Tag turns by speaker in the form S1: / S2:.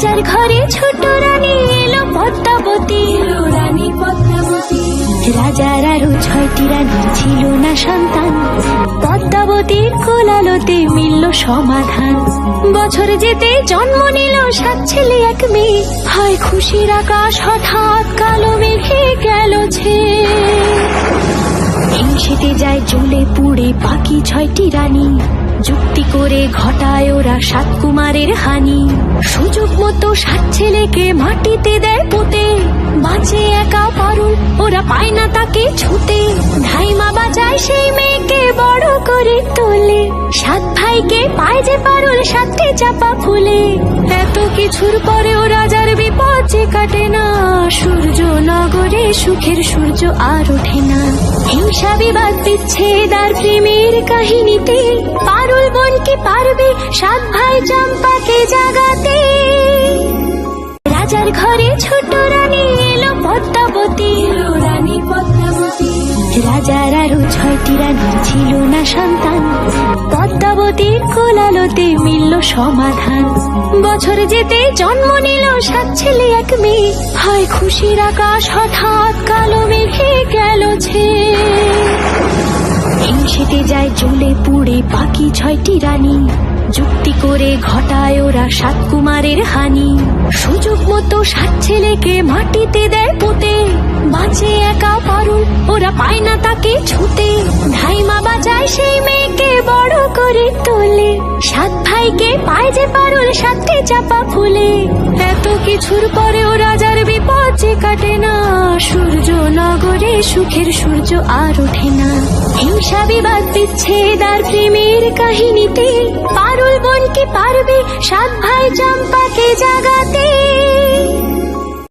S1: রাজার ঘরে ছোট রানী এলো পদ্মাবতী, রানী পদ্মাবতী। রাজার আরো 6টি রানীর ছিল না সন্তান, পদ্মাবতীর কোলালোতে মিলল সমাধান। বছর যেতে জন্ম নিল 7 ছেলে 1 মেয়ে, হয় খুশির আকাশ হঠাৎ কালো মেঘে গেল ছেয়ে। হিংসেতে যায় জ্বলে পুড়ে বাকি 6টি রানী, যুক্তি করে ঘটায় ওরা 7 কুমারের হানি। সুযোগ মতো 7 ছেলেকে মাটিতে দেয় পুঁতে, বাঁচে একা পারুল ওরা পায় না তাকে ছুতে। ধাইমা বাজায় সেই মেয়েকে বড় করে তোলে, 7 ভাইকে পায় যে পারুল 7টি চাপা ফুলে। এত কিছুর পরেও রাজার বিপদ যে কাটে না, সূর্য নগরে সুখের সূর্য আর ওঠে না। হিংসা বিবাদ বিচ্ছেদ আর প্রেমের কাহিনীতে পারুল বোন কি পারবে 7 ভাই চম্পাকে জাগাতে। রাজার ঘরে ছোট রানী এলো পদ্মাবতী, রানী পদ্মাবতী। রাজার আরো 6টি রানীর ছিল না সন্তান, পদ্মাবতীর কোলালোতে মিলল সমাধান। বছর যেতে জন্ম নিল 7 ছেলে 1 মেয়ে, হয় খুশির আকাশ হঠাৎ কালো মেঘে গেল ছেয়ে। হিংসেতে যায় জ্বলে পুড়ে বাকি 6টি রানী, যুক্তি করে ঘটায় ওরা 7 কুমারের হানি। সুযোগ মতো 7 ছেলেকে মাটিতে দেয় পুঁতে, বাঁচে একা পারুল ওরা পায় না তাকে ছুতে। ধাইমা বাজায় সেই মেয়েকে বড় করে তোলে, 7 ভাইকে পায় যে পারুল 7টি চাপা ফুলে। এত কিছুর পরেও রাজার বিপদ যে কাটে না, সূর্য নগরে সুখের সূর্য আর ওঠে না। হিংসা বিবাদ বিচ্ছেদ আর প্রেমের কাহিনীতে পারুল বোন কি পারবে 7 ভাই চম্পাকে জাগাতে।